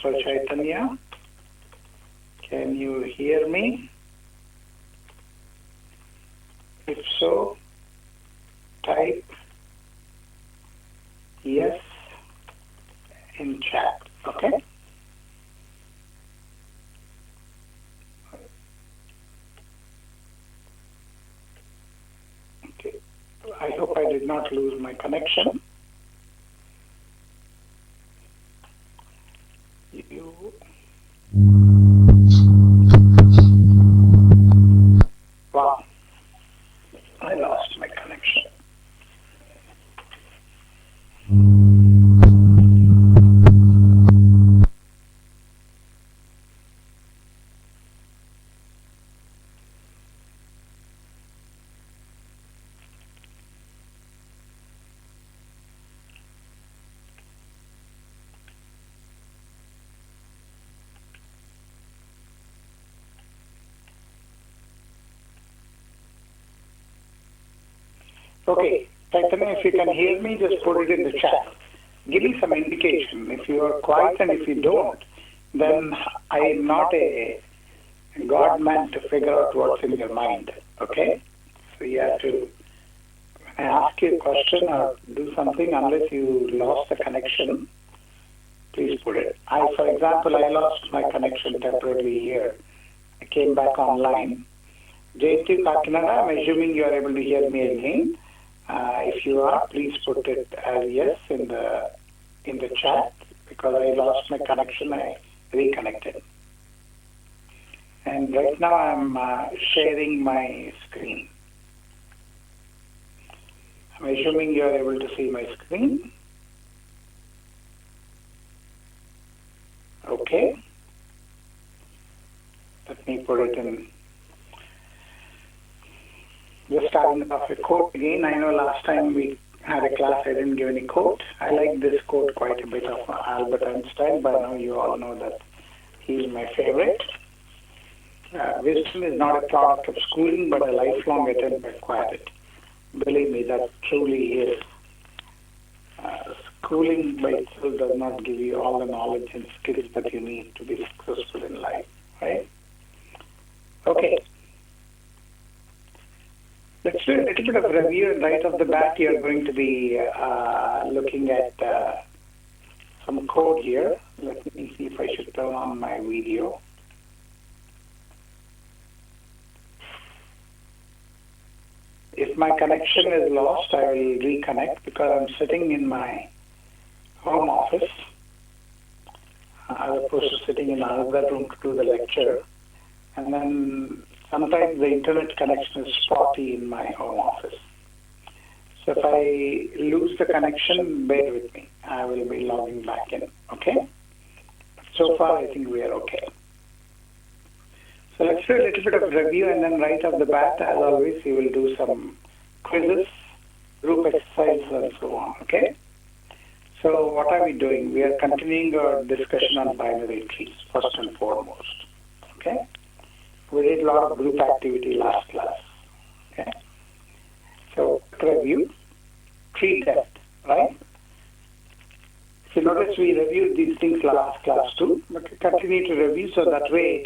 for Chaitanya. Can you hear me? If so, type yes in chat. Okay? Okay. I hope I did not lose my connection. Wow. I lost my connection. Okay, Chaitanya, if you can hear me, just put it in the chat. Give me some indication. If you are quiet and if you don't, then I am not a God man to figure out what's in your mind. Okay? So you have to ask you a question or do something unless you lost the connection. Please put it. For example, I lost my connection temporarily here. I came back online. Jntuk Moocs, I'm assuming you are able to hear me again. If you are, please put it as yes in the chat, because I lost my connection. I reconnected. And right now I'm sharing my screen. I'm assuming you are able to see my screen. Okay. Let me put it in. Just starting off a quote again. I know last time we had a class, I didn't give any quote. I like this quote quite a bit of Albert Einstein, but now you all know that he's my favorite. Wisdom is not a product of schooling, but a lifelong attempt to acquire it. Believe me, that truly is. Schooling by itself does not give you all the knowledge and skills that you need to be successful in life, right? Okay. Let's do a little bit of review, and right off the bat, you're going to be looking at some code here. Let me see if I should turn on my video. If my connection is lost, I will reconnect because I'm sitting in my home office as opposed to sitting in another room to do the lecture. And then sometimes the internet connection is spotty in my home office. So if I lose the connection, bear with me. I will be logging back in, okay? So far, I think we are okay. So let's do a little bit of review, and then right off the bat, as always, we will do some quizzes, group exercises, and so on, okay? So what are we doing? We are continuing our discussion on binary trees, first and foremost, okay? We did a lot of group activity last class, okay? So review, tree depth, right? If you notice, we reviewed these things last class too, but we continue to review so that way,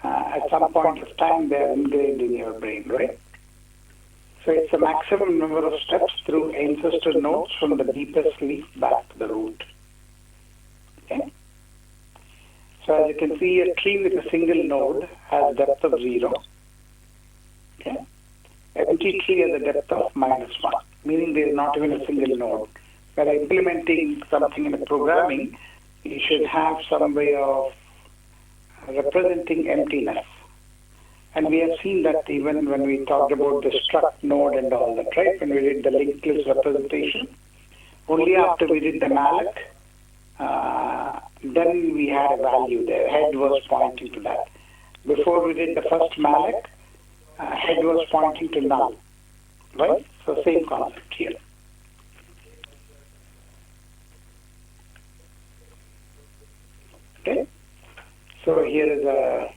at some point of time, they are ingrained in your brain, right? So it's the maximum number of steps through ancestor nodes from the deepest leaf back to the root. Okay? So as you can see, a tree with a single node has depth of 0. Okay? Empty tree has a depth of -1, meaning there is not even a single node. When implementing something in a programming, you should have some way of representing emptiness. And we have seen that even when we talked about the struct node and all that, right? When we did the linked list representation, only after we did the malloc, then we had a value there. Head was pointing to that. Before we did the first malloc, head was pointing to null, right? So same concept here. Okay? So here is a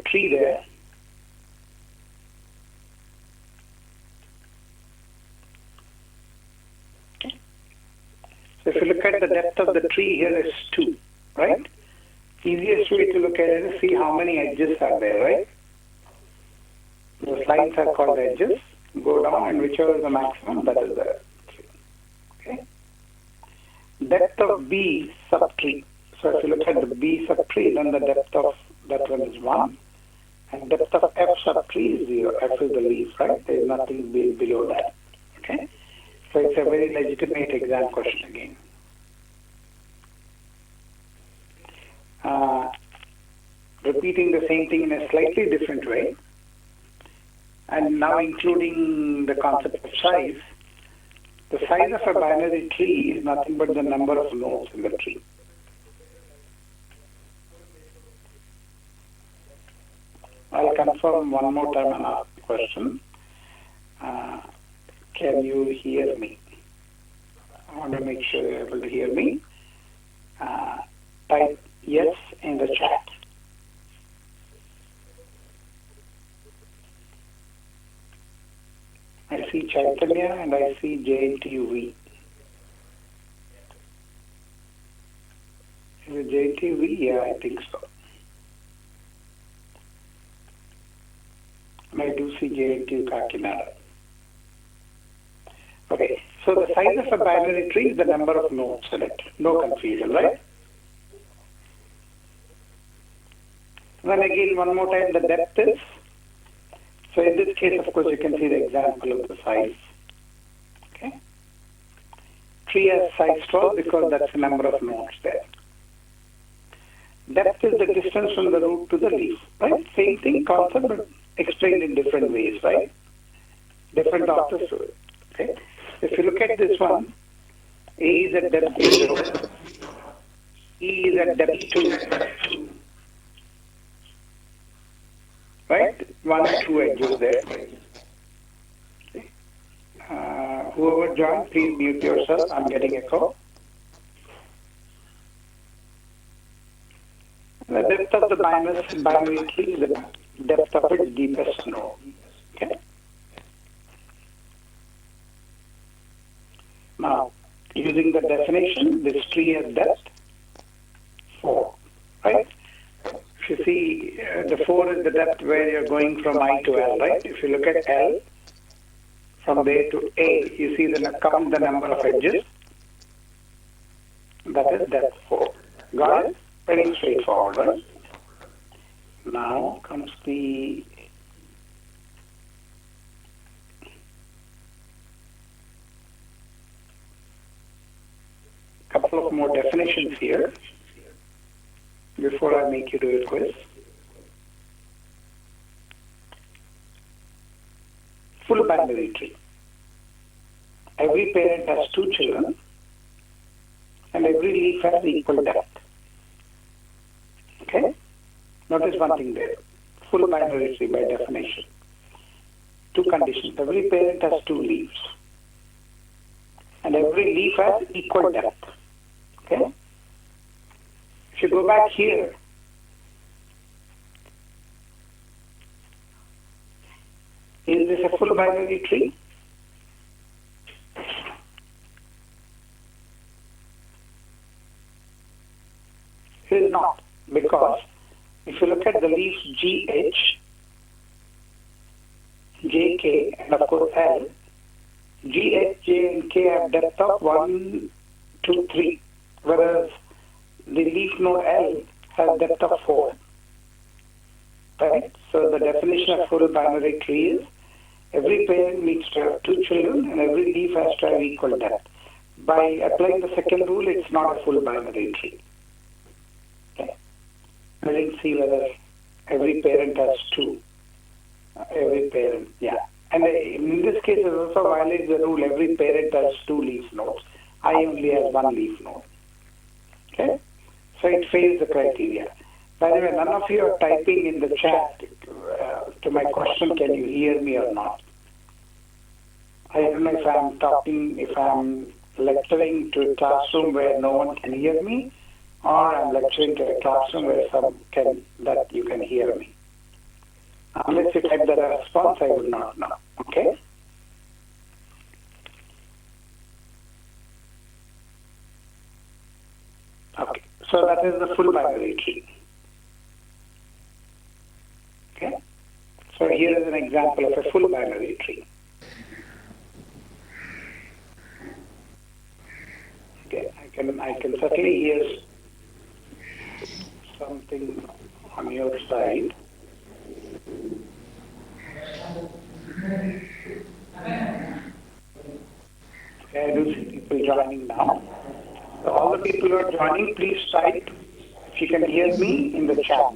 tree there. So if if you look at the depth of the tree here is 2, right? Easiest way to look at it is see how many edges are there, right? The lines are called edges. Go down and whichever is the maximum, that is the tree. Okay? Depth of B subtree. So if you look at the B subtree, then the depth of that one is 1. And depth of F subtree is 0. F is the leaf, right? There is nothing below that. Okay? So it's a very legitimate exam question again. Repeating the same thing in a slightly different way, and now including the concept of size. The size of a binary tree is nothing but the number of nodes in the tree. I'll confirm one more time and ask the question. Can you hear me? I want to make sure you're able to hear me. Type yes in the chat. I see Chaitanya and I see JTV. Is it JTV? Yeah, I think so. And I do see JTV Kakinada. Okay, so the size of a binary tree is the number of nodes in it. No confusion, right? Then again, one more time, the depth is. So in this case, of course, you can see the example of the size. Okay. Tree has size 12 because that's the number of nodes there. Depth is the distance from the root to the leaf, right? Same thing, concept, but explained in different ways, right? Different authors to it. Okay. If you look at this one, A is at depth 0, E is at depth 2. Right? 1, 2 edges there. Okay. Whoever joined, please mute yourself. I'm getting a call. The depth of the binary tree is the depth of its deepest node. Okay. Now, using the definition, this tree has depth 4. Right? If you see, the 4 is the depth where you're going from I to L, right? If you look at L, from there to A, you see count the number of edges. That is depth 4. Got it? Very straightforward, right? Now comes the couple of more definitions here before I make you do a quiz. Full binary tree. Every parent has 2 children and every leaf has equal depth. Okay? Notice one thing there. Full binary tree by definition. 2 conditions. Every parent has 2 leaves. And every leaf has equal depth. Okay? If you go back here, is this a full binary tree? It is not, because if you look at the leaves GH, JK, and of course L, GH, J, and K have depth of 1, 2, 3, whereas the leaf node L has depth of 4. Right? So the definition of full binary tree is every parent needs to have 2 children and every leaf has to have equal depth. By applying the second rule, it's not a full binary tree. Okay. I didn't see whether every parent has 2. Every parent, yeah. And in this case, it also violates the rule every parent has 2 leaf nodes. I only have 1 leaf node. Okay? So it fails the criteria. By the way, none of you are typing in the chat to my question, can you hear me or not? I don't know if I'm talking, if I'm lecturing to a classroom where no one can hear me, or I'm lecturing to a classroom where that you can hear me. Unless you type the response, I would not know. Okay? So that is the full binary tree. Okay. So here is an example of a full binary tree. Okay, I can certainly hear something on your side. Okay, I do see people joining now. So all the people who are joining, please type if you can hear me in the chat.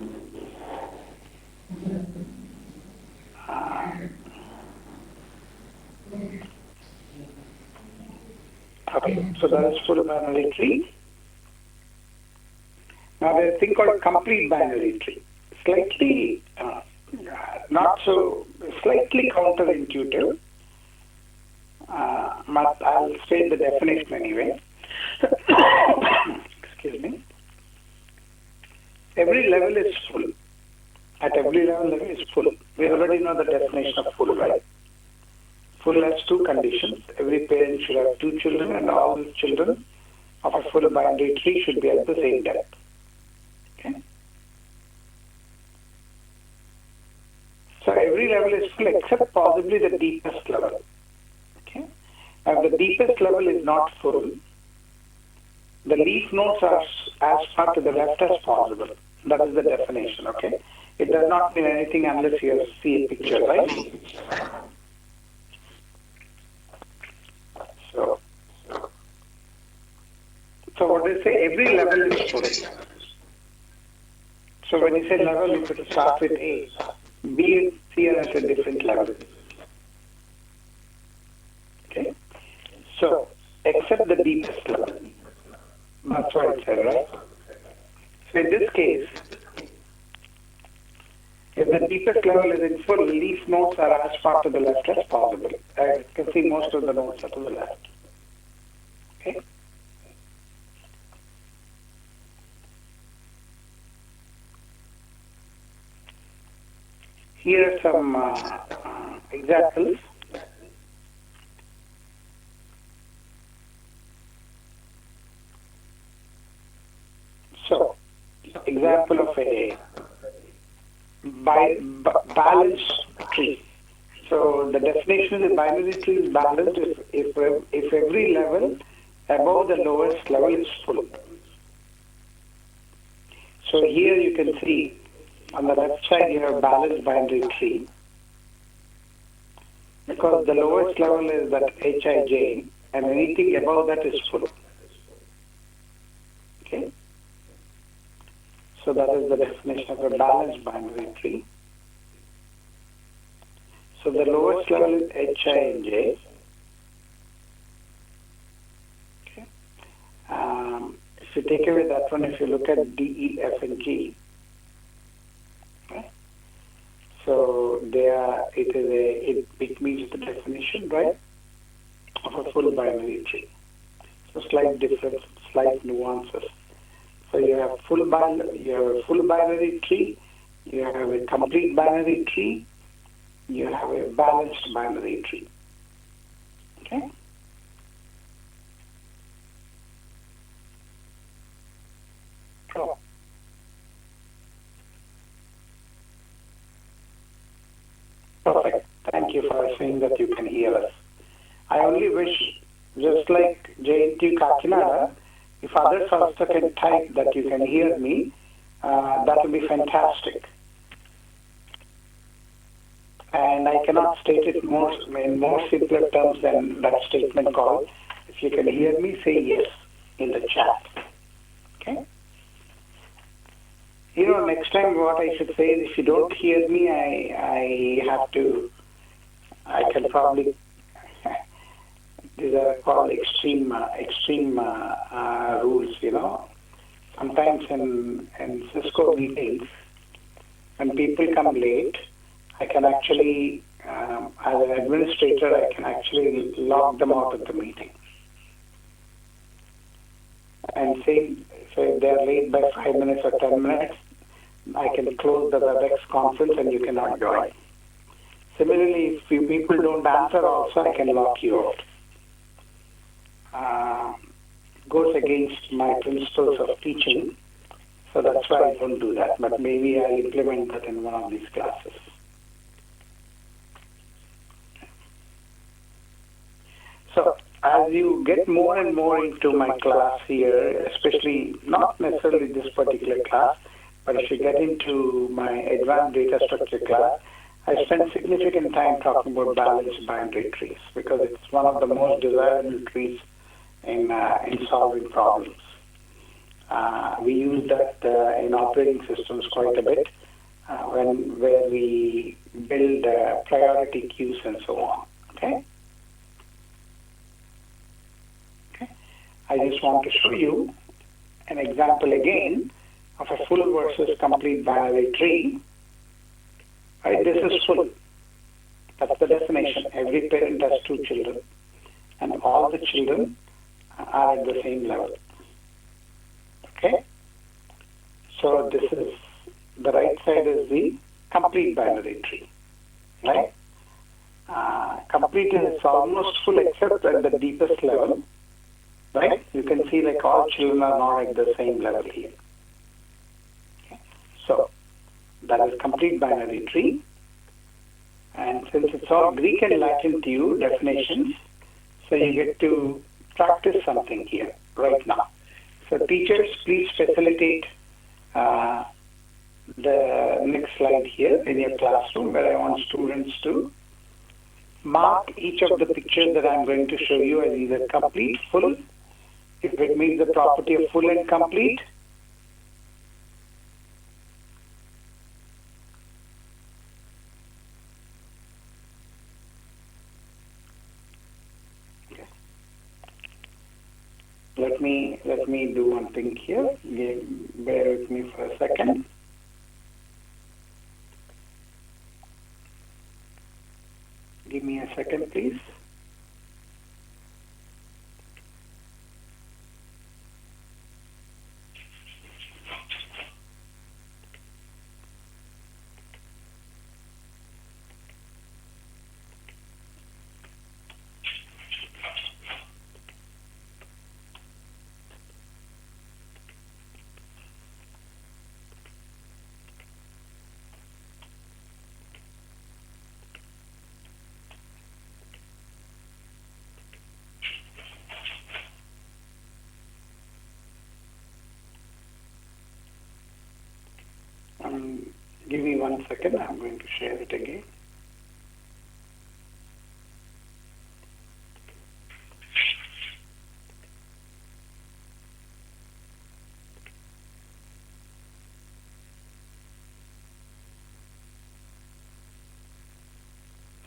Okay, so that is full binary tree. Now there's a thing called complete binary tree. Slightly, not so, slightly counterintuitive, but I'll state the definition anyway. Excuse me. Every level is full. At every level is full. We already know the definition of full, right? Full has two conditions. Every parent should have two children, and all the children of a full binary tree should be at the same depth. Okay? So every level is full except possibly the deepest level. Okay? Now the deepest level is not full. The leaf nodes are as far to the left as possible. That is the definition, okay? It does not mean anything unless you see a picture, right? So what they say, every level is full. So when you say level, you could start with A. B and C are at a different level. Okay? So, except the deepest level. That's what it said, right? So in this case, if the deepest level is in full, leaf nodes are as far to the left as possible. You can see most of the nodes are to the left. Okay? Here are some examples. So, example of a balanced tree. So the definition of the binary tree is balanced if every level above the lowest level is full. So here you can see on the left side you have a balanced binary tree because the lowest level is that Hij and anything above that is full. Okay? So that is the definition of a balanced binary tree. So the lowest level is Hi and J. Okay. If you take away that one, if you look at D, E, F, and G, okay. So it meets the definition, right, of a full binary tree. So slight difference, slight nuances. So you have a full binary tree, you have a complete binary tree, you have a balanced binary tree. Okay? So, perfect. Thank you for saying that you can hear us. I only wish, just like Jntuk Moocs, if others also can type that you can hear me, that will be fantastic. And I cannot state it in more simpler terms than that statement called, if you can hear me, say yes in the chat. Okay? You know, next time what I should say is if you don't hear me, I can probably, these are called extreme rules, you know. Sometimes in Cisco meetings, when people come late, I can actually, as an administrator, I can actually lock them out of the meeting. And say, so if they're late by 5 minutes or 10 minutes, I can close the WebEx conference and you cannot join. Similarly, if few people don't answer also, I can lock you out. goes against my principles of teaching. So that's why I don't do that. But maybe I'll implement that in one of these classes. So as you get more and more into my class here, especially not necessarily this particular class, but if you get into my advanced data structure class, I spend significant time talking about balanced binary trees because it's one of the most desirable trees in solving problems. We use that in operating systems quite a bit where we build priority queues and so on. Okay. I just want to show you an example again of a full versus complete binary tree. Right, this is full. That's the definition. Every parent has 2 children, and all the children are at the same level. Okay? So this is, the right side is the complete binary tree. Right? Complete is almost full except at the deepest level. Right? You can see like all children are not at the same level here. Okay. So that is complete binary tree. And since it's all Greek and Latin to you, definitions, so you get to practice something here right now. So teachers, please facilitate the next slide here in your classroom where I want students to mark each of the pictures that I'm going to show you as either complete, full, if it meets the property of full and complete. Okay. Let me do one thing here. Bear with me for a second. Give me a second, please. Give me 1 second. I'm going to share it again.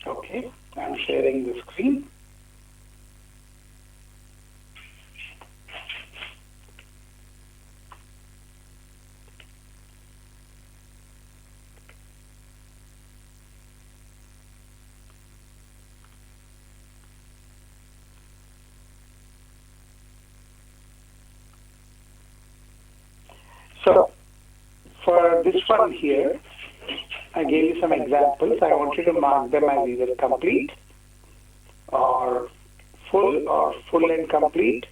Okay, I'm sharing the screen. So, for this one here, I gave you some examples. I want you to mark them as either complete or full and complete.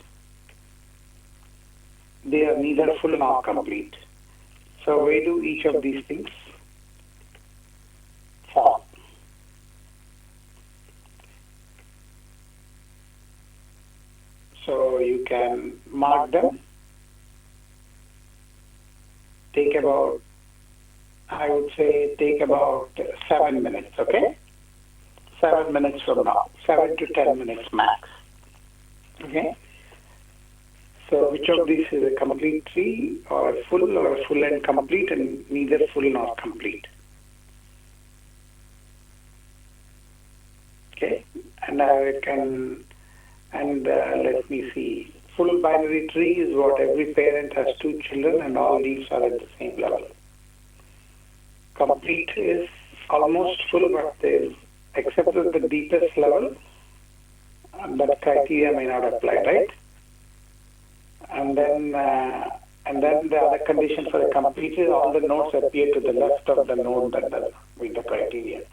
They are neither full nor complete. So where do each of these things fall? So you can mark them. Take about, I would say, take about 7 minutes, okay? 7 minutes from now, 7 to 10 minutes max, okay? So which of these is a complete tree or a full and complete and neither full nor complete? Okay, and I can, and let me see. Full binary tree is what every parent has 2 children and all leaves are at the same level. Complete is almost full, but except at the deepest level, that criteria may not apply, right? And then the other condition for the complete is all the nodes appear to the left of the node that does meet the criteria.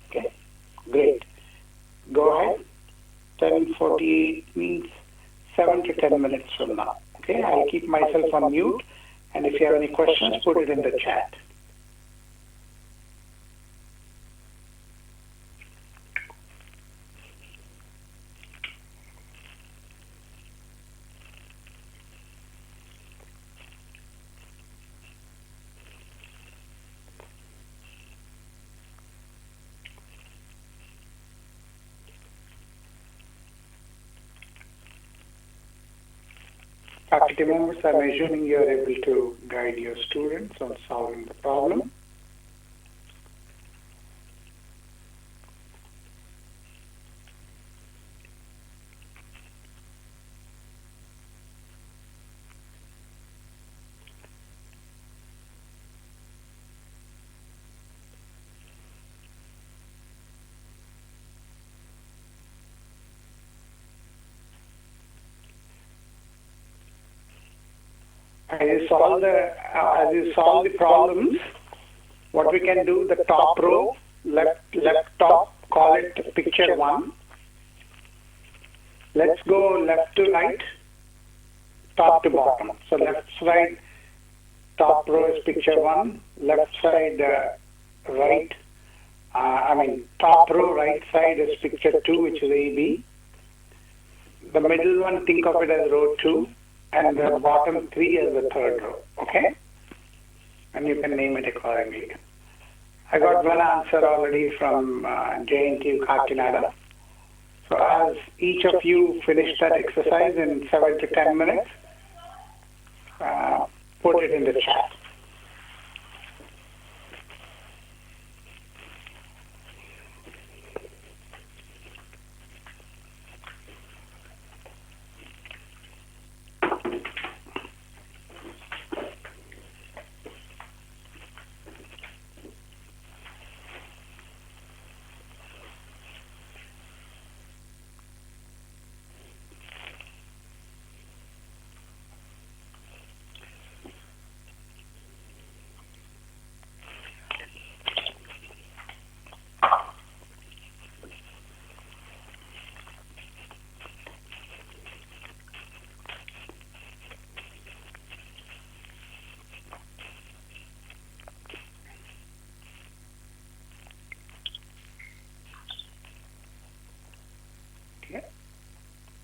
Okay, great. Go ahead. 10 for 7 to 10 minutes from now. Okay, I'll keep myself on mute, and if you have any questions, put it in the chat. Dr. Moocs, I'm assuming you are able to guide your students on solving the problem. As you solve the problems, what we can do, the top row, left top, call it picture 1. Let's go left to right, top to bottom. So left side, top row is picture 1, left side right, top row right side is picture 2, which is AB. The middle one, think of it as row 2. And the bottom 3 as the third row, okay? And you can name it accordingly. I got one answer already from Jntuk Kakinada. So as each of you finish that exercise in 7 to 10 minutes, put it in the chat.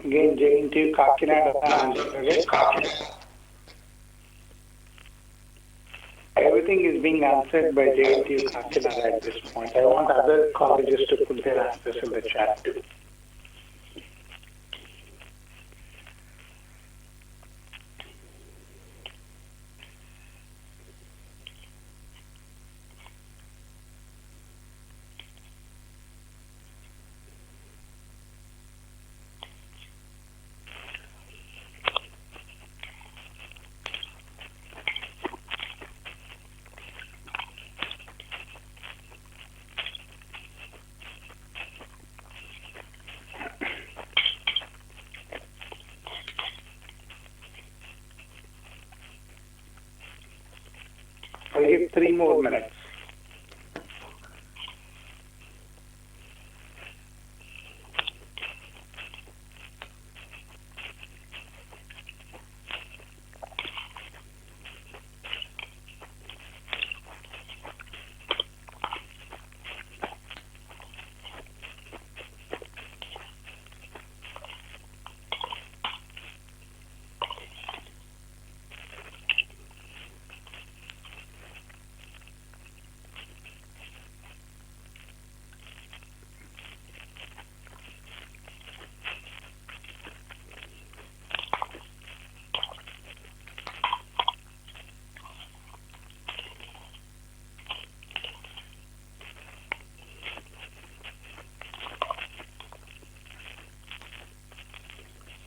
Again, Jntuk Kakinada. Everything is being answered by Jntuk Kakinada at this point. I want other colleges to put their answers in the chat too. I'll give 3 more minutes.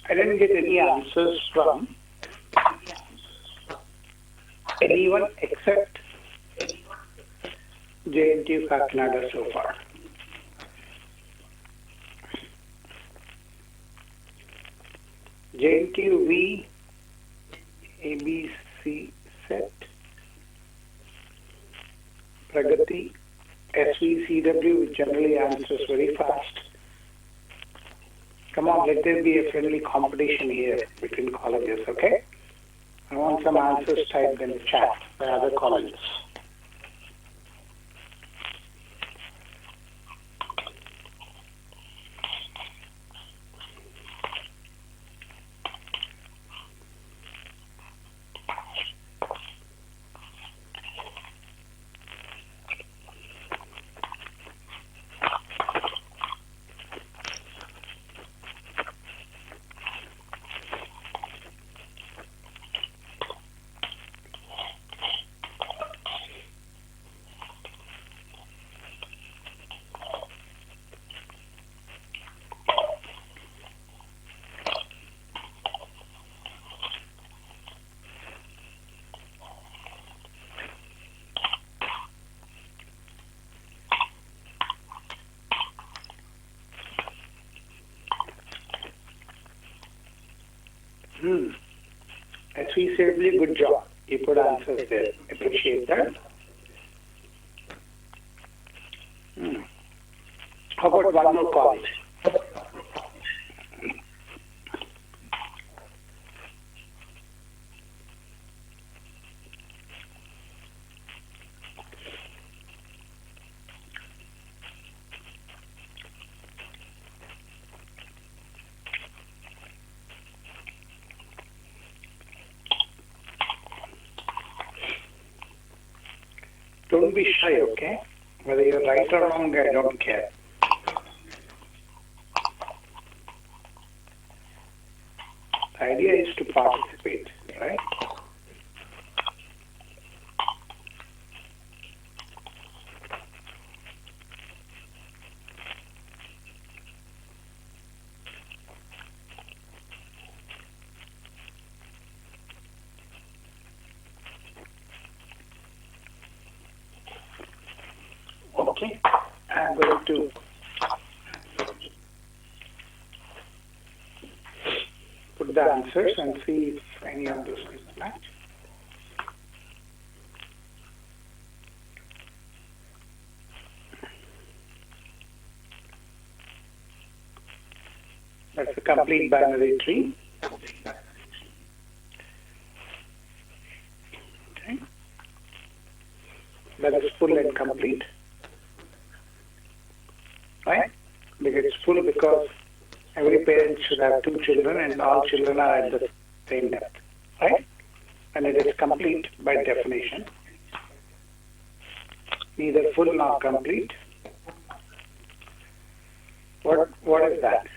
I didn't get any answers from anyone except Jntuk Kakinada so far. Jntuk V, ABC set, Pragati, SVCW, which generally answers very fast. Come on, let there be a friendly competition here between colleges, okay? I want some answers typed in the chat by other colleges. Appreciably good job. You put answers there. Appreciate that. How about one more college? Don't be shy, okay? Whether you're right or wrong, I don't care. The idea is to participate, right? Okay, I'm going to put the answers and see if any of those will match. That's a complete binary tree. Okay. That is full and complete. Right? Because it's full because every parent should have 2 children and all children are at the same depth. Right? And it is complete by definition. Neither full nor complete. What is that?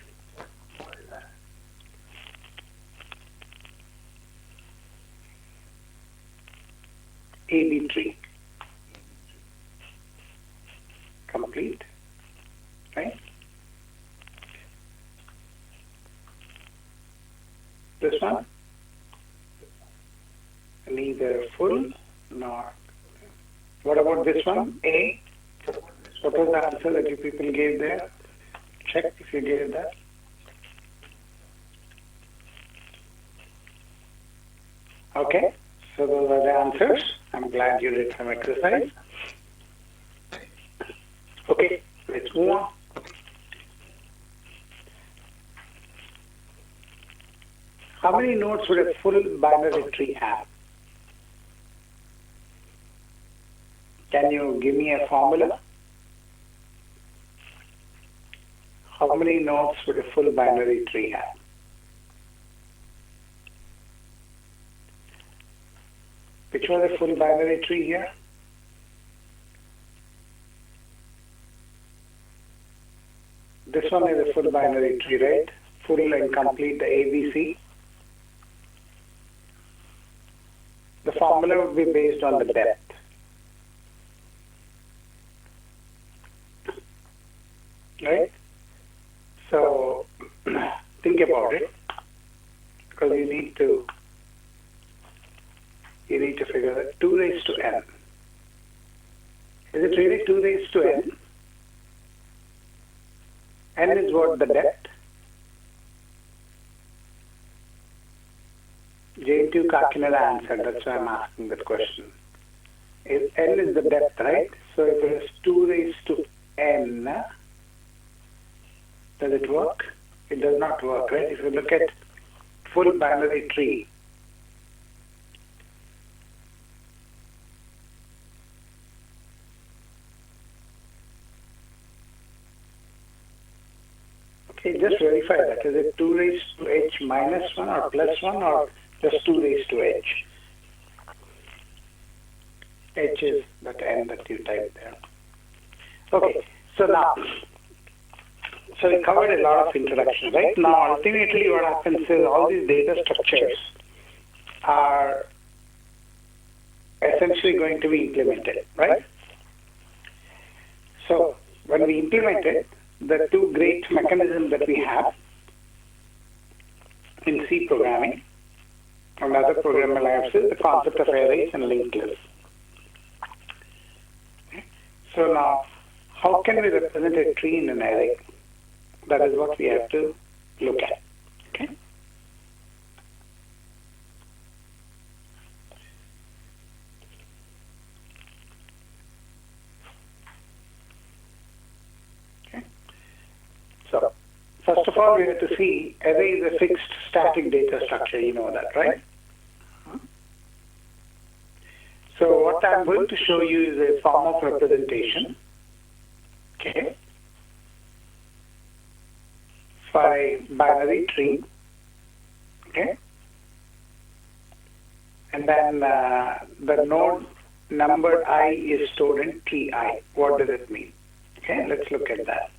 AB tree. Complete. Right? This one? Neither full nor. What about this one? A? What was the answer that you people gave there? Check if you gave that. Okay, so those are the answers. I'm glad you did some exercise. Okay, let's move on. How many nodes would a full binary tree have? Can you give me a formula? How many nodes would a full binary tree have? Which was a full binary tree here? This one is a full binary tree, right? Full and complete, the ABC. The formula would be based on the depth. Right? So, think about it, because you need to figure that 2 raised to n. Is it really 2 raised to n? N is what, the depth? Jntuk answered, that's why I'm asking that question. If n is the depth, right? So if it is 2 raised to n, does it work? it does not work, right? If you look at full binary tree, okay, just verify that. Is it 2 raised to h minus 1 or plus 1 or just 2 raised to h? H is that n that you type there. Okay, so now, so we covered a lot of introduction, right? Now, ultimately what happens is all these data structures are essentially going to be implemented, right? So, when we implement it, the two great mechanisms that we have in C programming and other programming languages is the concept of arrays and linked lists. So now, how can we represent a tree in an array? That is what we have to look at. Okay. Okay. So, first of all, we have to see array is a fixed static data structure. You know that, right? So, what I'm going to show you is a form of representation. Okay. For a binary tree, okay, and then the node number I is stored in tree I. What does it mean? Okay, let's look at that.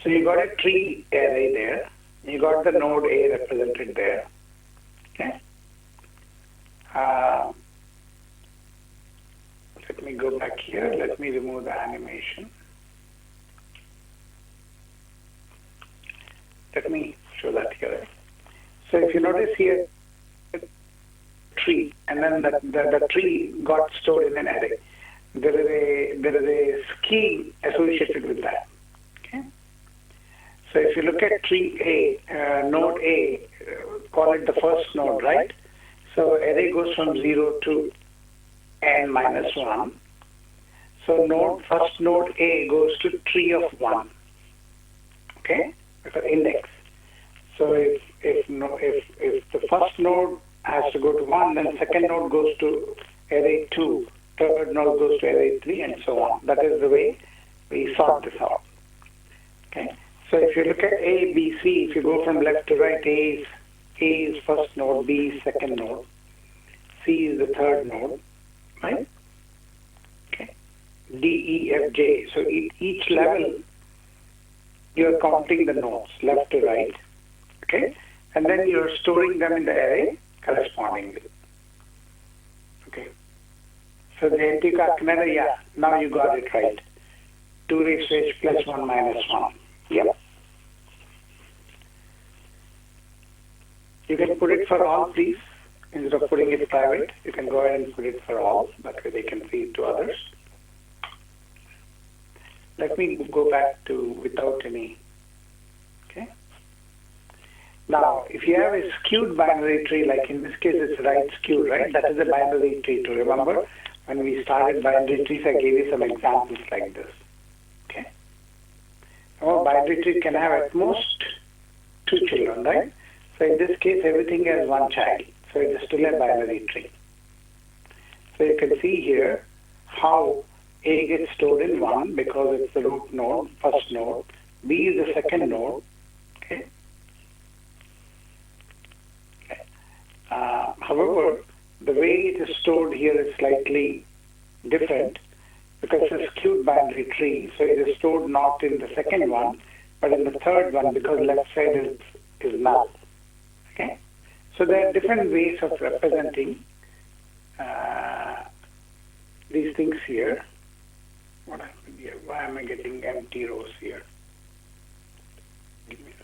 So you got a tree array there. You got the node A represented there. Okay. Let me go back here. Let me remove the animation. Let me show that here. So if you notice here, tree, and then the tree got stored in an array. There is a scheme associated with that. Okay. So if you look at tree A, node A, call it the first node, right? So array goes from 0 to n minus 1. So first node A goes to tree of 1. Okay, because index. So if the first node has to go to 1, then second node goes to array 2, third node goes to array 3, and so on. That is the way we sort this out. Okay. So if you look at A, B, C, if you go from left to right, A is first node, B is second node, C is the third node, right? Okay. D, E, F, J. So each level, you are counting the nodes left to right, okay? And then you are storing them in the array correspondingly. Okay. So the Jntuk Moocs, yeah, now you got it right. 2 raised to h plus 1 minus 1. Yep. You can put it for all, please. Instead of putting it private, you can go ahead and put it for all. That way they can see it to others. Let me go back to without any. Okay. Now, if you have a skewed binary tree, like in this case it's right skewed, right? That is a binary tree. To remember, when we started binary trees, I gave you some examples like this. Okay. Now, binary tree can have at most 2 children, right? So in this case, everything has 1 child. So it is still a binary tree. So you can see here how A gets stored in 1 because it's the root node, first node. B is the second node. Okay. However, the way it is stored here is slightly different because it's a skewed binary tree. So it is stored not in the second one, but in the third one because left side is null. Okay. So there are different ways of representing these things here. What happened here? Why am I getting empty rows here? Give me a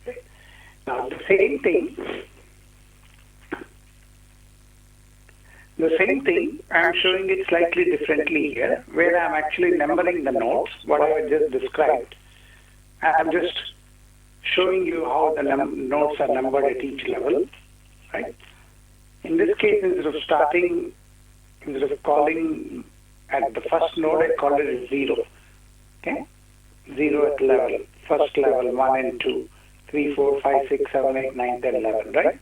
second. Okay. Now the same thing, I'm showing it slightly differently here, where I'm actually numbering the nodes, what I just described. I'm just showing you how the nodes are numbered at each level, right? In this case, instead of starting instead of calling at the first node, I call it 0. Okay? 0 at level, first level, 1 and 2, 3, 4, 5, 6, 7, 8, 9, 10, 11, right?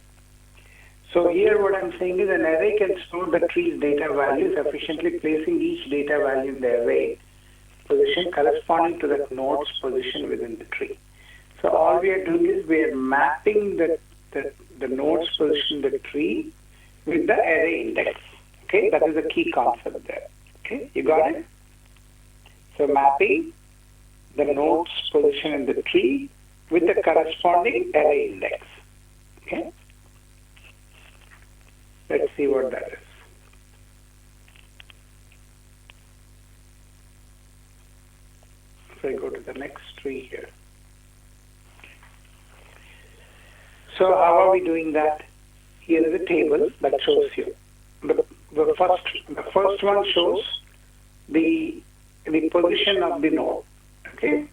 So here what I'm saying is an array can store the tree's data values, efficiently placing each data value in the array position corresponding to that node's position within the tree. So all we are doing is we are mapping the node's position in the tree with the array index. Okay, that is the key concept there. Okay, you got it? So mapping the node's position in the tree with the corresponding array index. Okay? Let's see what that is. So I go to the next tree here. So how are we doing that? Here is a table that shows you. The first one shows the position of the node. Okay?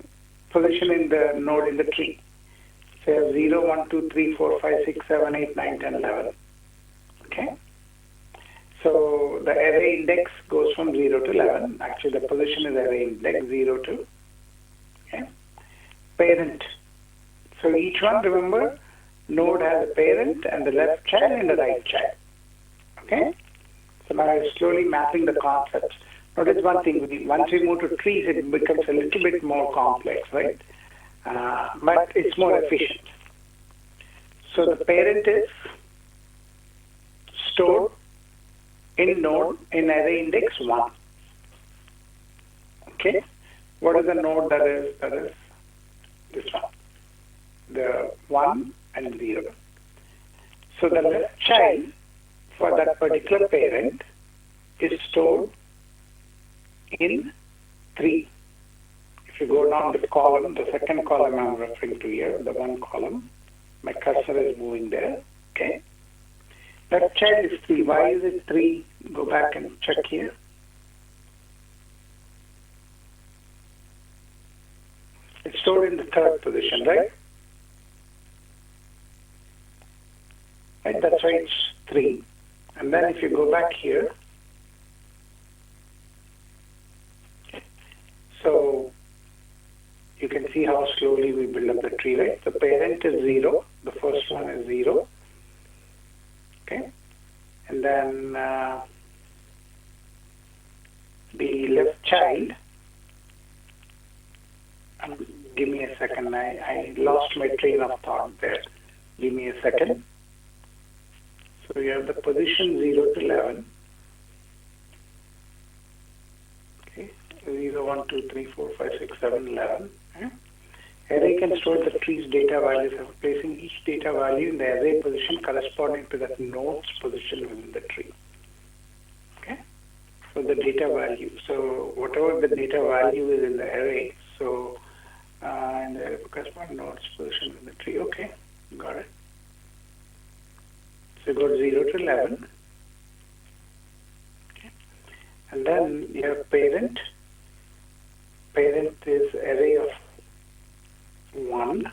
Position in the node in the tree. So 0, 1, 2, 3, 4, 5, 6, 7, 8, 9, 10, 11. Okay? So the array index goes from 0 to 11. Actually, the position is array index 0 to parent. So each one, remember, node has a parent and the left child and the right child. Okay? So now I'm slowly mapping the concepts. Notice one thing, once we move to trees, it becomes a little bit more complex, right? But it's more efficient. So the parent is stored in node in array index 1. Okay? What is the node that is? That is this one. The 1 and 0. So the left child for that particular parent is stored in 3. If you go down the column, the second column I'm referring to here, the one column, my cursor is moving there. Okay? Left child is 3. Why is it 3? Go back and check here. It's stored in the third position, right? Right, that's why it's 3. And then if you go back here, so you can see how slowly we build up the tree, right? The parent is 0. The first one is 0. Okay? And then the left child, give me a second, I lost my train of thought there. Give me a second. So you have the position 0 to 11. Okay, 0, 1, 2, 3, 4, 5, 6, 7, 11. Array can store the tree's data values of placing each data value in the array position corresponding to that node's position within the tree. Okay, so the data value. So whatever the data value is in the array, so in the array corresponding node's position in the tree. Okay, got it. So you got 0 to 11. Okay. And then you have parent. Parent is array of 1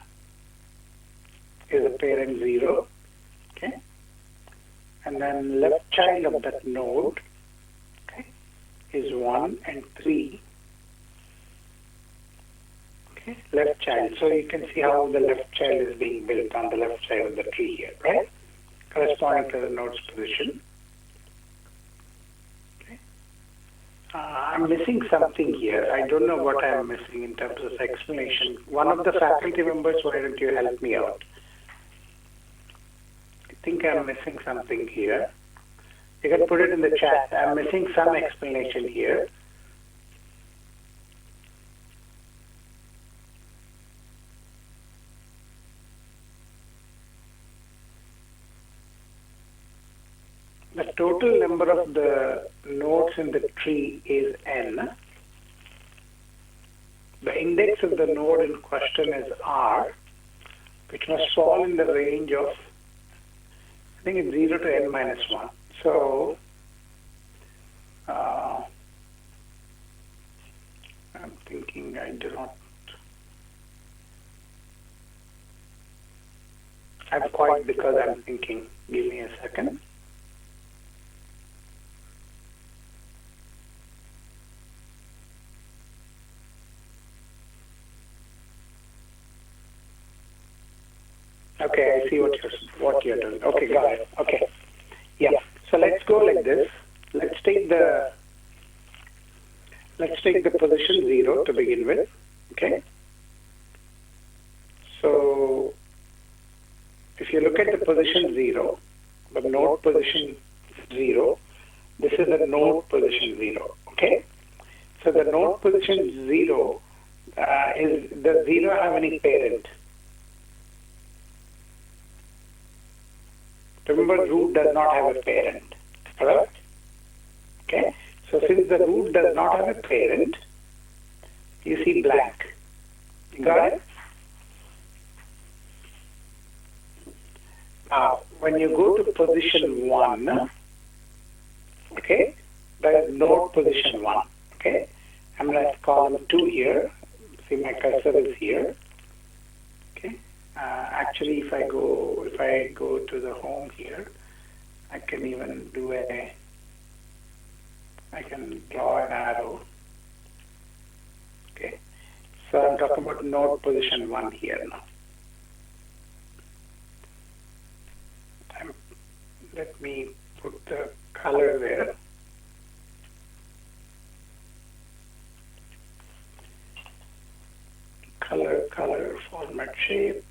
is a parent 0. Okay. And then left child of that node, okay, is 1 and 3. Okay, left child. So you can see how the left child is being built on the left side of the tree here, right? Corresponding to the node's position. Okay. I'm missing something here. I don't know what I'm missing in terms of explanation. One of the faculty members, why don't you help me out? I think I'm missing something here. You can put it in the chat. I'm missing some explanation here. The total number of the nodes in the tree is n. The index of the node in question is r, which must fall in the range of, I think it's 0 to n minus 1. So, I'm thinking I do not, I'm quiet because I'm thinking. Give me a second. Okay, I see what you're doing. Okay, got it. Okay. Yeah. So let's go like this. Let's take the position 0 to begin with. Okay. So if you look at the position 0, the node position 0, this is the node position 0. Okay. So the node position 0 does 0 have any parent? Remember, root does not have a parent, correct? Okay. So since the root does not have a parent, you see blank. You got it? Now, when you go to position 1, okay, there is node position 1. Okay, I'm going to call them 2 here. See, my cursor is here. Okay. Actually, if I go to the home here, I can even I can draw an arrow. Okay. So I'm talking about node position 1 here now. Let me put the color there. Color, format, shape.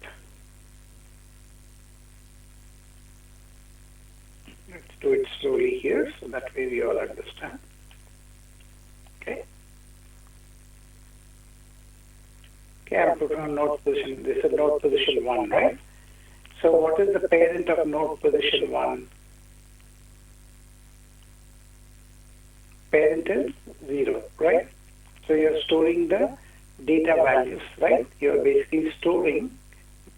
Let's do it slowly here so that way we all understand. Okay. Okay, I'm putting on node position. This is node position 1, right? So what is the parent of node position 1? Parent is 0, right? So you're storing the data values, right? You're basically storing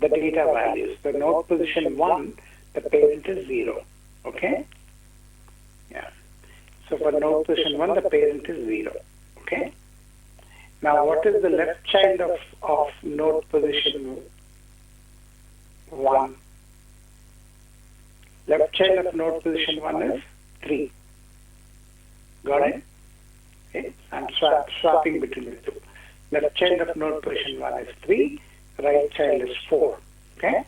the data values. The node position 1, the parent is 0, okay? Yeah. So for node position 1, the parent is 0, okay? Now what is the left child of node position 1? Left child of node position 1 is 3. Got it? Okay. I'm swapping between the two. Left child of node position 1 is 3, right child is 4. Okay?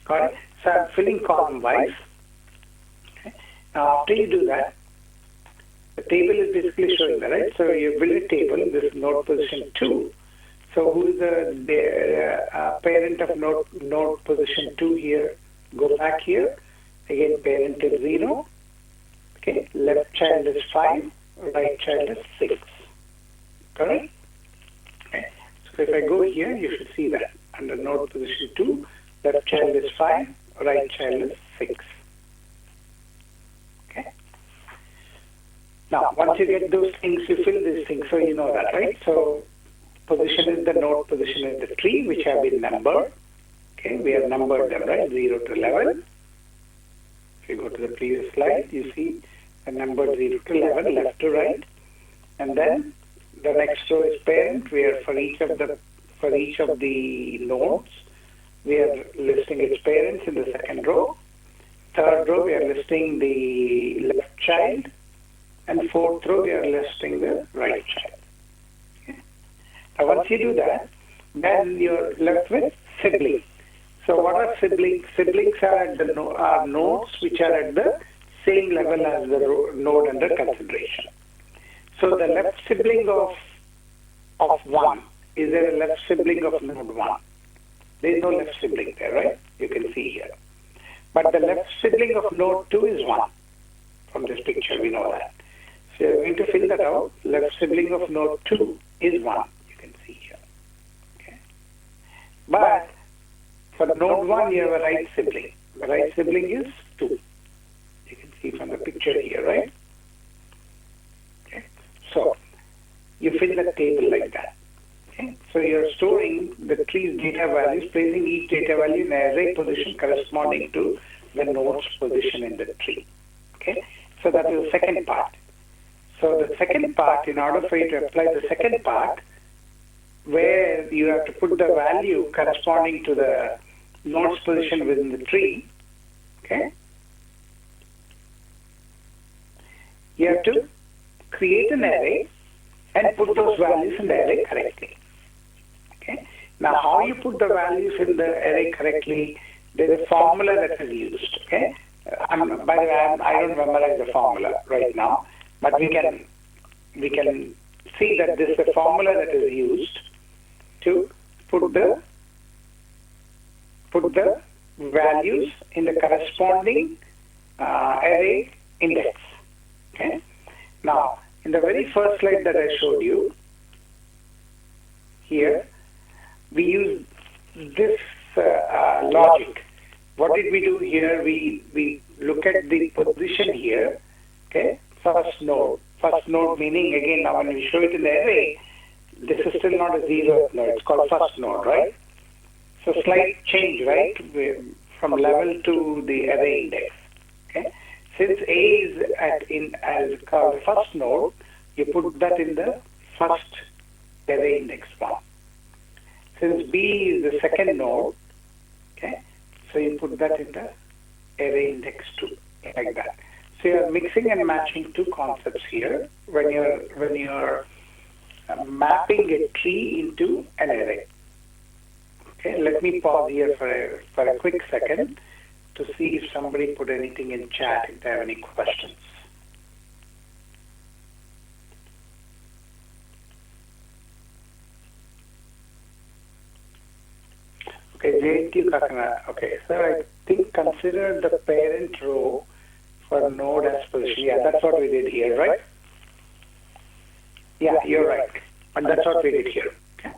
Got it? So I'm filling column wise. Okay? Now after you do that, the table is basically showing that, right? So you build a table, this is node position 2. So who is the parent of node position 2 here? Go back here. Again, parent is 0. Okay, left child is 5, right child is 6. Correct? Okay. So if I go here, you should see that. Under node position 2, left child is 5, right child is 6. Okay. Now, once you get those things, you fill these things, so you know that, right? So position is the node position in the tree, which have been numbered. Okay, we have numbered them, right? 0 to 11. If you go to the previous slide, you see the number 0 to 11, left to right. And then the next row is parent, where for each of the nodes, we are listing its parents in the second row. Third row, we are listing the left child. And fourth row, we are listing the right child. Okay. Now, once you do that, then you're left with siblings. So what are siblings? Siblings are nodes which are at the same level as the node under consideration. So the left sibling of 1, is there a left sibling of node 1? There is no left sibling there, right? You can see here. But the left sibling of node 2 is 1. From this picture, we know that. So you're going to fill that out. Left sibling of node 2 is 1. You can see here. Okay. But for node 1, you have a right sibling. The right sibling is 2. You can see from the picture here, right? Okay. So you fill the table like that. Okay. So you're storing the tree's data values, placing each data value in an array position corresponding to the node's position in the tree. Okay. So that is the second part. So the second part, in order for you to apply the second part, where you have to put the value corresponding to the node's position within the tree, okay, you have to create an array and put those values in the array correctly. Okay. Now, how you put the values in the array correctly there's a formula that is used. Okay. By the way, I don't memorize the formula right now, but we can see that this is the formula that is used to put the values in the corresponding array index. Okay. Now, in the very first slide that I showed you, here we use this logic. What did we do here? We look at the position here. Okay, first node. First node meaning, again, now when we show it in the array, this is still not a 0th node. It's called first node, right? So slight change, right, from level to the array index. Okay, since A is as called first node, you put that in the first array index 1. Since B is the second node, okay, so you put that in the array index 2, like that. So you're mixing and matching two concepts here when you're mapping a tree into an array. Okay, let me pause here for a quick second to see if somebody put anything in chat, if they have any questions. Okay, Jntuk. Okay, so I think consider the parent row for node as position. Yeah, that's what we did here, right? Yeah, you're right. And that's what we did here. Okay.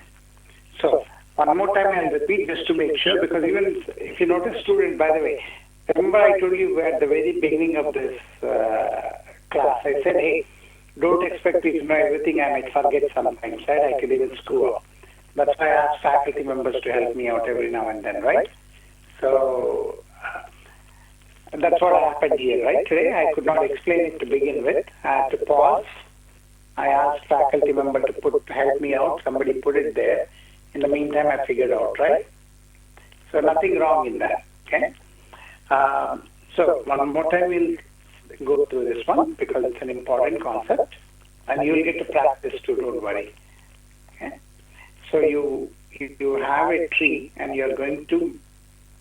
So one more time I'll repeat just to make sure, because even if you notice, student, by the way, remember I told you at the very beginning of this class, I said, hey, don't expect me to know everything. I might forget sometimes, right? I could even screw up. That's why I ask faculty members to help me out every now and then, right? So that's what happened here, right? Today I could not explain it to begin with. I had to pause. I asked faculty member to help me out. Somebody put it there. In the meantime, I figured out, right? So nothing wrong in that, okay? So one more time we'll go through this one because it's an important concept, and you'll get to practice too, don't worry. Okay? So you have a tree, and you're going to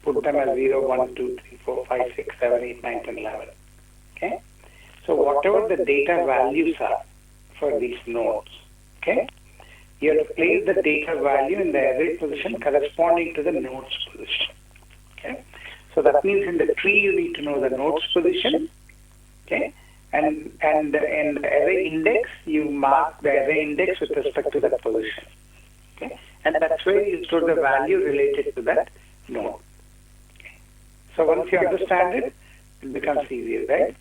put them as 0, 1, 2, 3, 4, 5, 6, 7, 8, 9, 10, 11. Okay? So whatever the data values are for these nodes, okay? You have to place the data value in the array position corresponding to the node's position. Okay? So that means in the tree you need to know the node's position. Okay? And in the array index, you mark the array index with respect to that position. Okay? And that's where you store the value related to that node. Okay? So once you understand it, it becomes easier, right?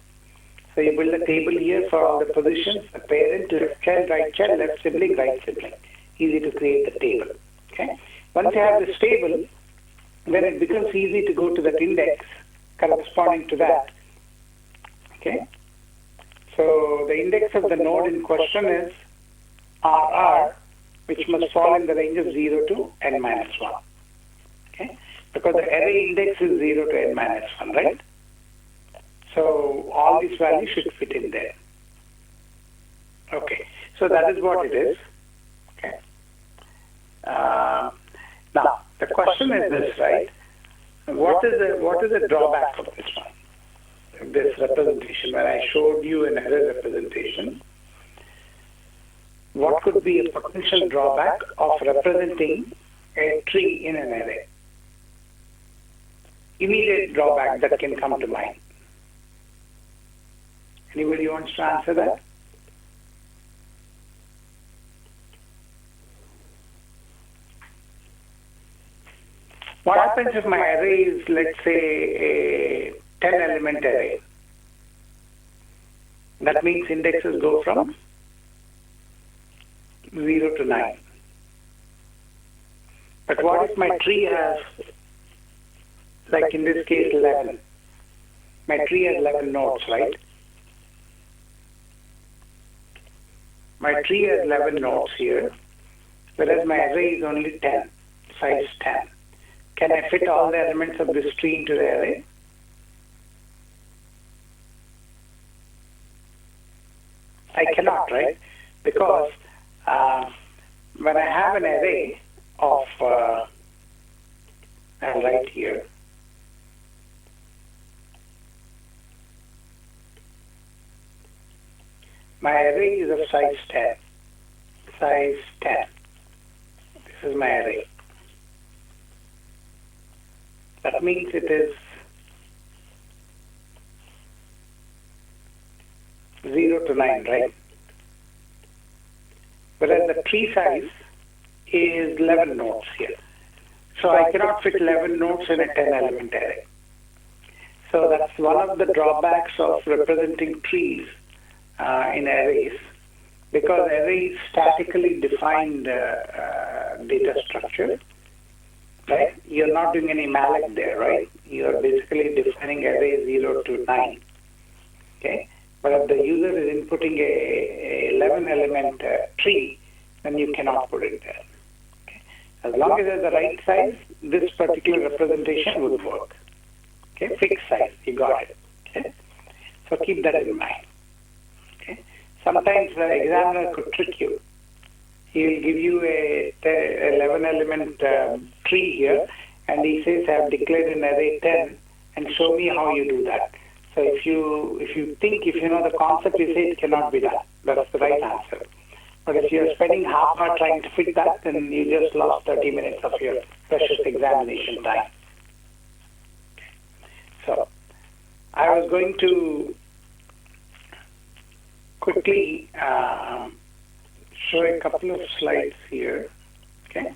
So you build a table here for all the positions, the parent, left child, right child, left sibling, right sibling. Easy to create the table. Okay. Once you have this table, then it becomes easy to go to that index corresponding to that. Okay. So the index of the node in question is RR, which must fall in the range of 0 to n minus 1. Okay. Because the array index is 0 to n minus 1, right? So all these values should fit in there. Okay, so that is what it is. Okay. Now the question is this, right? What is the drawback of this one? This representation, when I showed you an array representation, what could be a potential drawback of representing a tree in an array? Immediate drawback that can come to mind. Anybody wants to answer that? What happens if my array is, let's say, a 10-element array? That means indexes go from 0 to 9. But what if my tree has, like in this case, 11? My tree has 11 nodes, right? My tree has 11 nodes here, whereas my array is only 10, size 10. Can I fit all the elements of this tree into the array? I cannot, right? Because when I have an array of, I'll write here, My array is of size 10. Size 10. This is my array. That means it is 0 to 9, right? Whereas the tree size is 11 nodes here. So I cannot fit 11 nodes in a 10-element array. So that's one of the drawbacks of representing trees in arrays, because arrays statically defined data structure, right? You're not doing any malloc there, right? You're basically defining array 0 to 9, okay? But if the user is inputting a 11-element tree, then you cannot put it there. Okay? As long as it's the right size, this particular representation would work. Okay, fixed size, you got it. Okay, so keep that in mind. Okay, sometimes the examiner could trick you. He will give you a 11-element tree here, and he says, "I have declared an array 10, and show me how you do that." So if you know the concept, you say it cannot be done. That's the right answer. But if you're spending half hour trying to fit that, then you just lost 30 minutes of your precious examination time. So I was going to quickly show a couple of slides here, okay?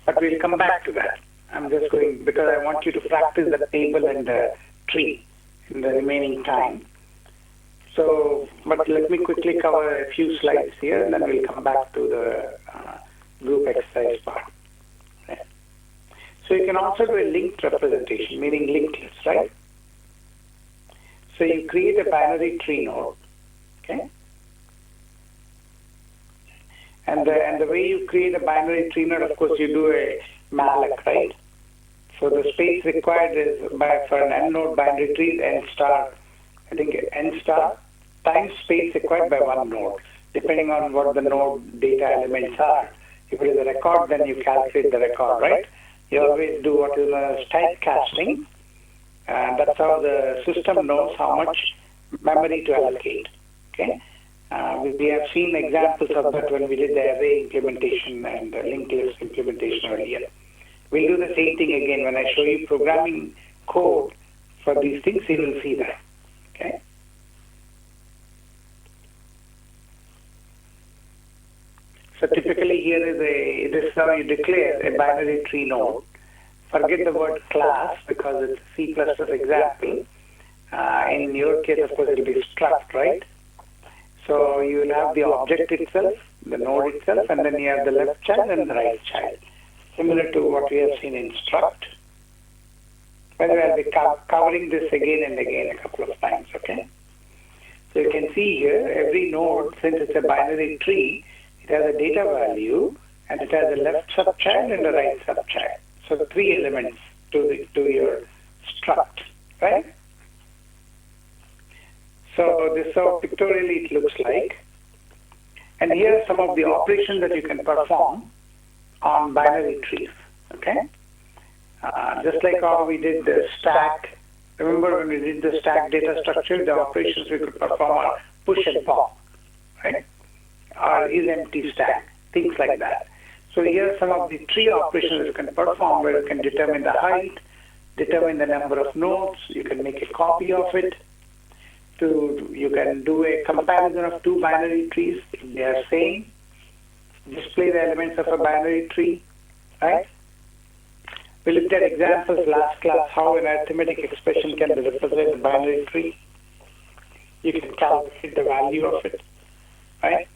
But we'll come back to that. I'm just going, because I want you to practice the table and the tree in the remaining time. So, but let me quickly cover a few slides here, and then we'll come back to the group exercise part. Okay? So you can also do a linked representation, meaning linked list, right? So you create a binary tree node, okay? And the way you create a binary tree node, of course, you do a malloc, right? So the space required is for an n node binary tree, n star, I think n star times space required by one node, depending on what the node data elements are. If it is a record, then you calculate the record, right? You always do what is known as typecasting. And that's how the system knows how much memory to allocate. Okay, we have seen examples of that when we did the array implementation and the linked list implementation earlier. We'll do the same thing again when I show you programming code for these things. You will see that. Okay. So typically here is this is how you declare a binary tree node. Forget the word class because it's a C++ example. In your case, of course, it will be struct, right? So you will have the object itself, the node itself, and then you have the left child and the right child, similar to what we have seen in struct. By the way, I'll be covering this again and again a couple of times, okay? So you can see here, every node, since it's a binary tree, it has a data value, and it has a left subchild and a right subchild. So the 3 elements to your struct, right? So this is how pictorially it looks like. And here are some of the operations that you can perform on binary trees, okay? Just like how we did the stack. Remember when we did the stack data structure, the operations we could perform are push and pop, right? Or is empty stack, things like that. So here are some of the tree operations you can perform, where you can determine the height, determine the number of nodes, you can make a copy of it, you can do a comparison of 2 binary trees if they are same, display the elements of a binary tree, right? We looked at examples last class how an arithmetic expression can represent a binary tree. You can calculate the value of it, right?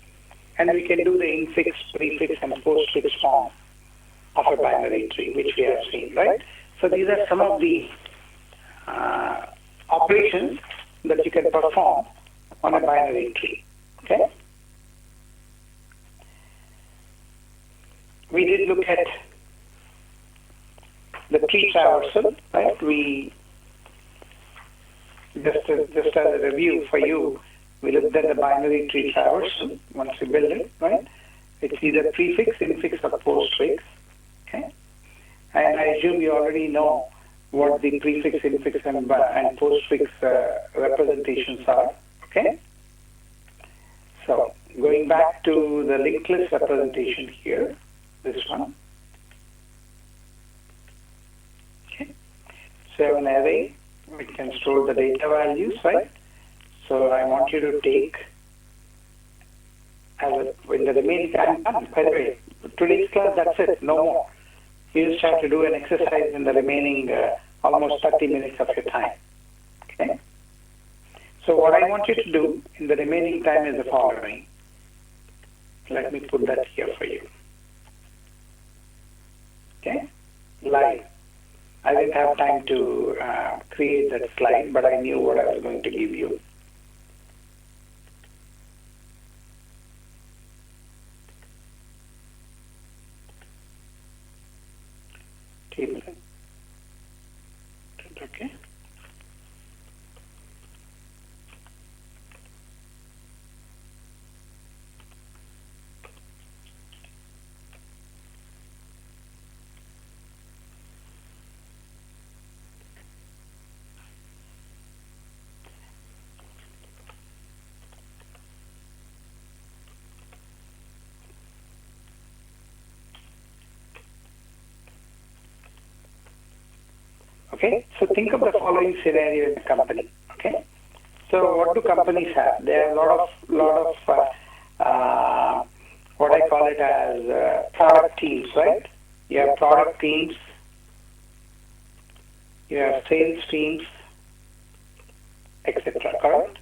And we can do the infix, prefix, and postfix form of a binary tree, which we have seen, right? So these are some of the operations that you can perform on a binary tree, okay? We did look at the tree traversal, right? We, just as a review for you, we looked at the binary tree traversal once we build it, right? It's either prefix, infix, or postfix, okay? And I assume you already know what the prefix, infix, and postfix representations are, okay? So going back to the linked list representation here, this one. Okay. So an array, we can store the data values, right? So I want you to take, in the remaining time, by the way, today's class, that's it, no more. You just have to do an exercise in the remaining almost 30 minutes of your time. Okay? So what I want you to do in the remaining time is the following. Let me put that here for you. Okay? Live. I didn't have time to create that slide, but I knew what I was going to give you. Table. Okay. Okay, so think of the following scenario in a company. Okay, so what do companies have? There are a lot of what I call it as product teams, right? You have product teams, you have sales teams, etc. Correct?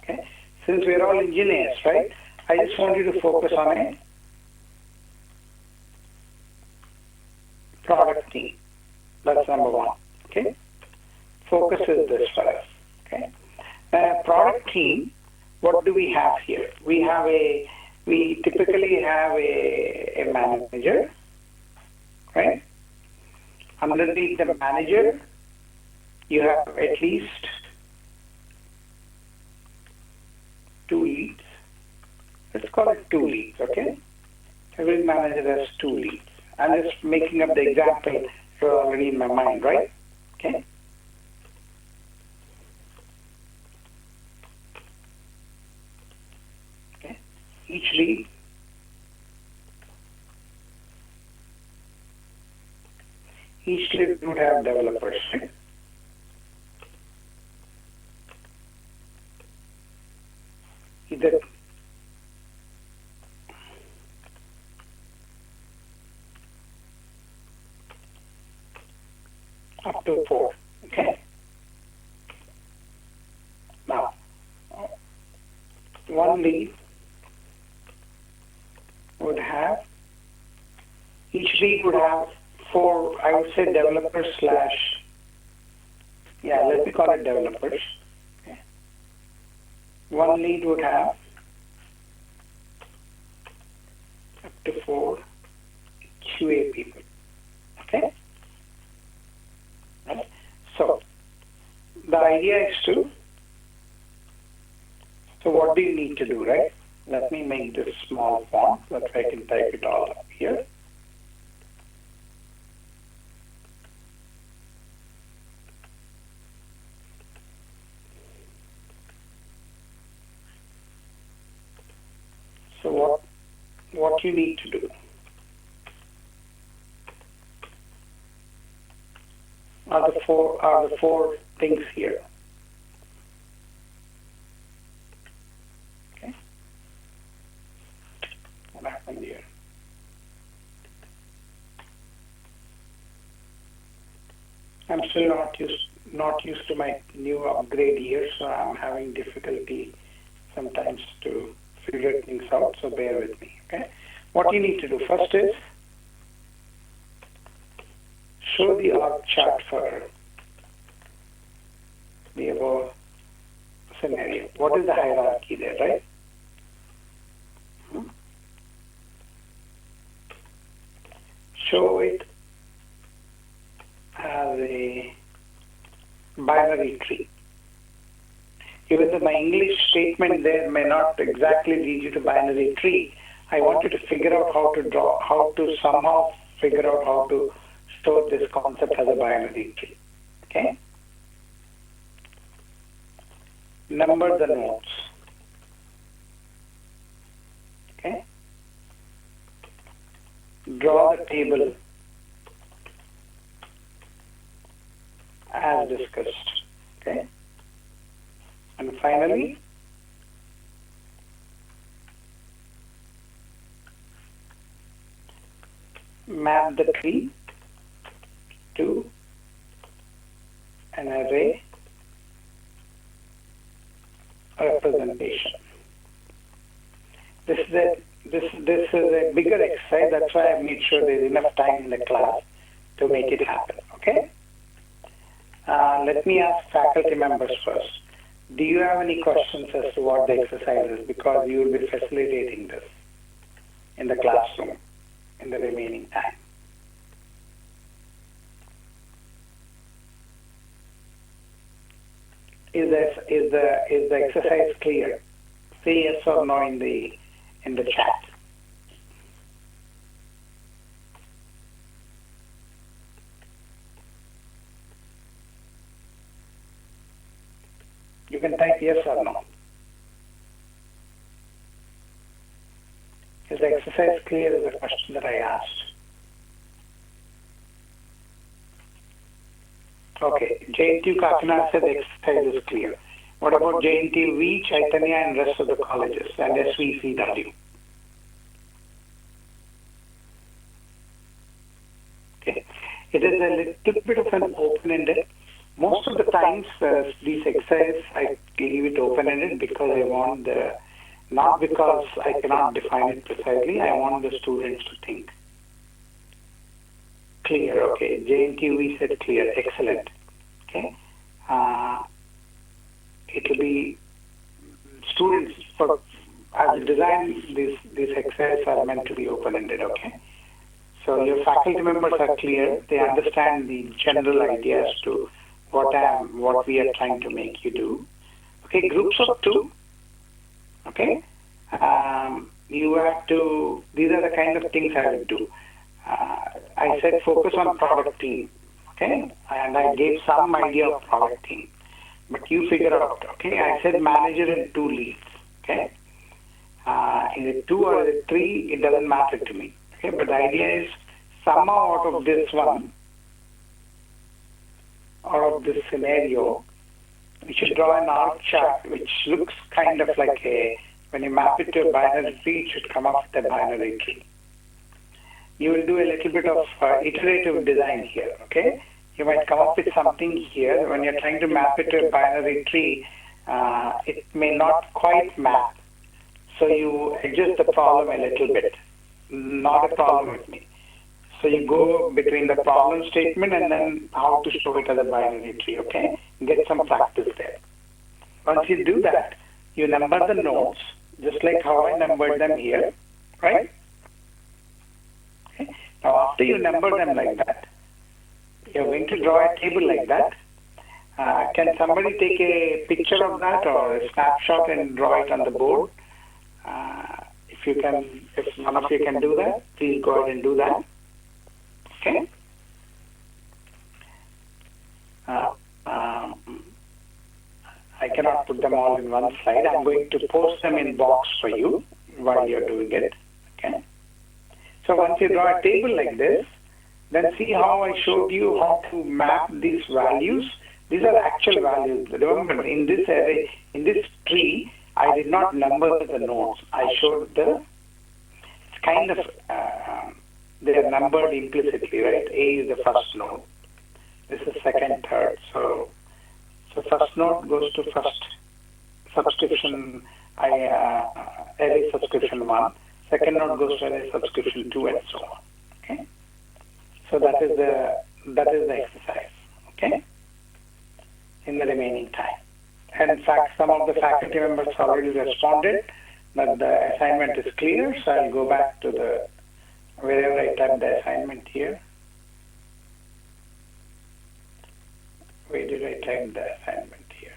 Okay. Since we are all engineers, right? I just want you to focus on a product team. That's number one. Okay. Focus is this for us. Okay. Product team. What do we have here? We typically have a manager, right? Underneath the manager, you have at least 2 leads. Let's call it 2 leads, okay? Every manager has 2 leads. I'm just making up the example already in my mind, right? Okay. Okay. Each lead would have developers, right? Either up to 4. Okay. Now, one lead would have, each lead would have 4, I would say developers slash, let me call it developers. Okay. One lead would have up to 4 QA people. Okay. Right. So the idea is so what do you need to do, right? Let me make this small font so that I can type it all up here. So what you need to do are the four things here. Okay. What happened here? I'm still not used to my new upgrade here, so I'm having difficulty sometimes to figure things out, so bear with me. Okay. What you need to do first is show the org chart for the above scenario. What is the hierarchy there, right? Show it as a binary tree. Even though my English statement there may not exactly lead you to binary tree, I want you to figure out how to somehow figure out how to store this concept as a binary tree. Okay? Number the nodes. draw the table as discussed. Okay. And finally, map the tree to an array representation. This is a bigger exercise. That's why I made sure there's enough time in the class to make it happen. Okay. Let me ask faculty members first. Do you have any questions as to what the exercise is? Because you will be facilitating this in the classroom in the remaining time. Is the exercise clear? Say yes or no in the chat. You can type yes or no. Is the exercise clear is the question that I asked. Okay, Jntuk Moocs said the exercise is clear. What about JNTV, Chaitanya and rest of the colleges and SVCW? Okay, it is a little bit of an open-ended. Most of the times, these exercises, I leave it open-ended because I want not because I cannot define it precisely, I want the students to think. Clear, okay. JNTV said clear, excellent. Okay. It will be students, as design, these exercises are meant to be open-ended, okay. So your faculty members are clear, they understand the general ideas to what we are trying to make you do. Okay, groups of 2. Okay, you have to. These are the kind of things I will do. I said focus on product team. Okay, and I gave some idea of product team, but you figure out. Okay, I said manager and 2 leads. Okay, is it 2 or is it 3? It doesn't matter to me. Okay, but the idea is somehow out of this one. Out of this scenario, we should draw an arc chart which looks kind of like when you map it to a binary tree, it should come up with a binary tree. You will do a little bit of iterative design here, okay? You might come up with something here. When you're trying to map it to a binary tree, it may not quite map. So you adjust the problem a little bit. Not a problem with me. So you go between the problem statement and then how to show it as a binary tree, okay? Get some practice there. Once you do that, you number the nodes, just like how I numbered them here, right? Okay. Now after you number them like that, you're going to draw a table like that. Can somebody take a picture of that or a snapshot and draw it on the board? If you can, if none of you can do that, please go ahead and do that. Okay. I cannot put them all in one slide. I'm going to post them in box for you while you're doing it. Okay. So once you draw a table like this, then see how I showed you how to map these values. These are actual values. Remember, in this array, in this tree, I did not number the nodes. I showed it's kind of, they are numbered implicitly, right? A is the first node. This is second, third. So first node goes to first subscription, array subscription 1. Second node goes to array subscription 2 and so on. Okay. So that is the exercise. Okay. In the remaining time. And in fact, some of the faculty members already responded that the assignment is clear. So I'll go back to wherever I typed the assignment here. Where did I type the assignment here?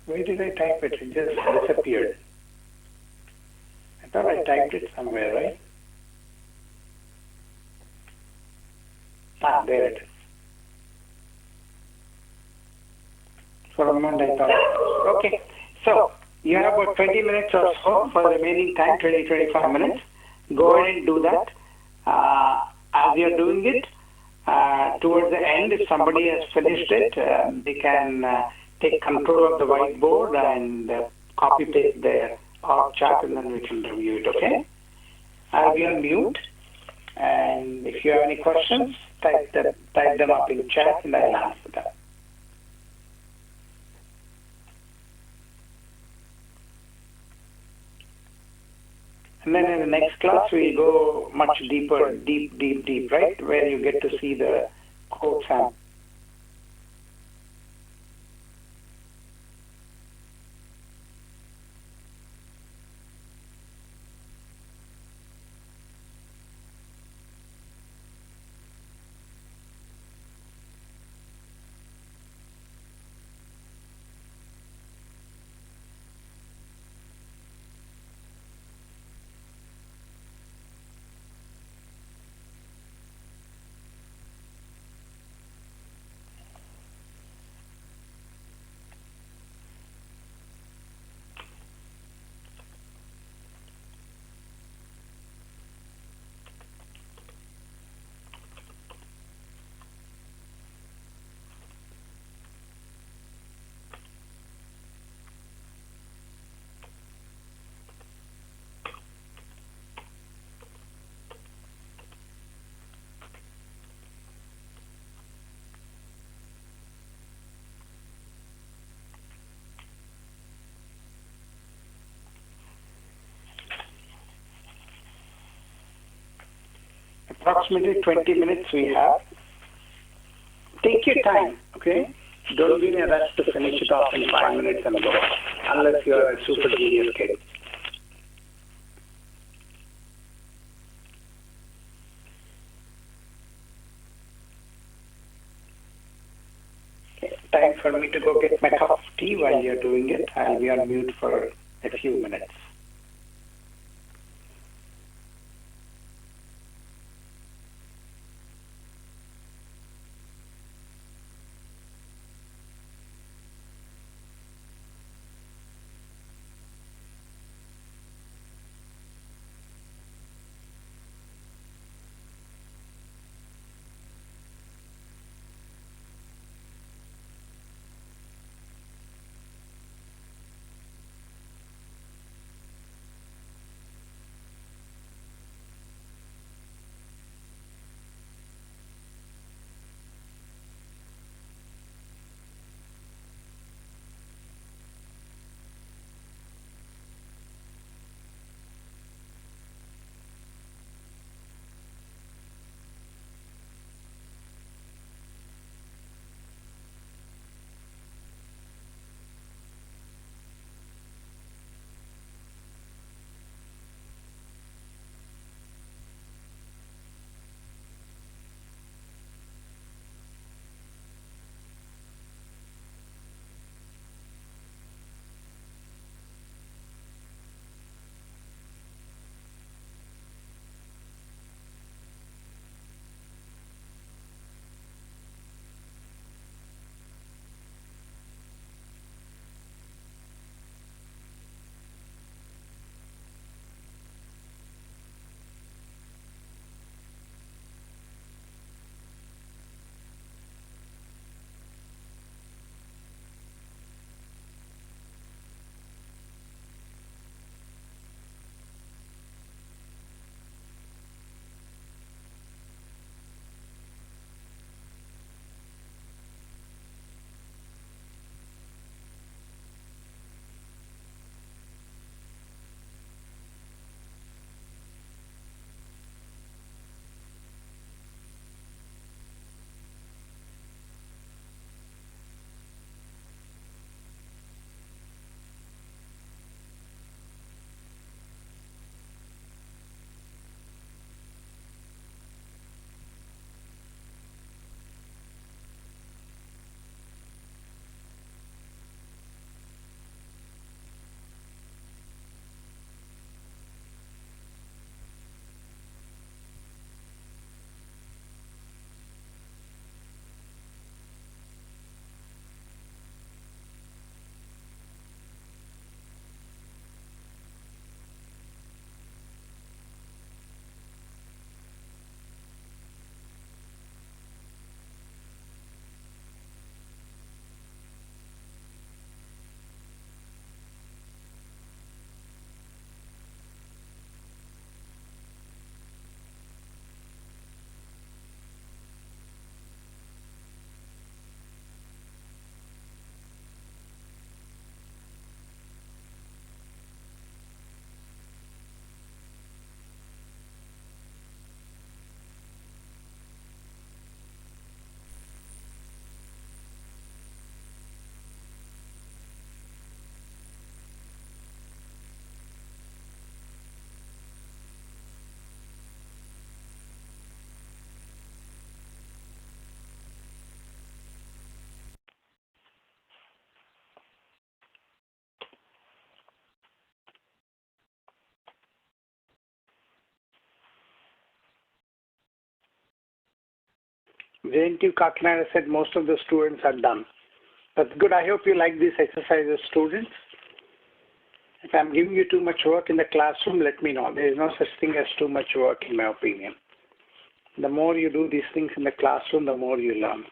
Where did I type it? It just disappeared. I thought I typed it somewhere, right? There it is. For a moment I thought, okay. So you have about 20 minutes or so for the remaining time, 25 minutes. Go ahead and do that. As you're doing it, towards the end, if somebody has finished it, they can take control of the whiteboard and copy paste their org chart, and then we can review it, okay? I'll be on mute, and if you have any questions, type them up in chat and I'll answer them. And then in the next class, we go much deeper, deep, right? Where you get to see the quotes and approximately 20 minutes we have. Take your time, okay? Don't be in a rush to finish it off in 5 minutes and go, unless you are a super genius kid. Okay, time for me to go get my cup of tea. While you're doing it, I'll be on mute for a few minutes. Jntuk Kakinada said most of the students are done. That's good. I hope you like these exercises, students. If I'm giving you too much work in the classroom, let me know. There is no such thing as too much work, in my opinion. The more you do these things in the classroom, the more you learn.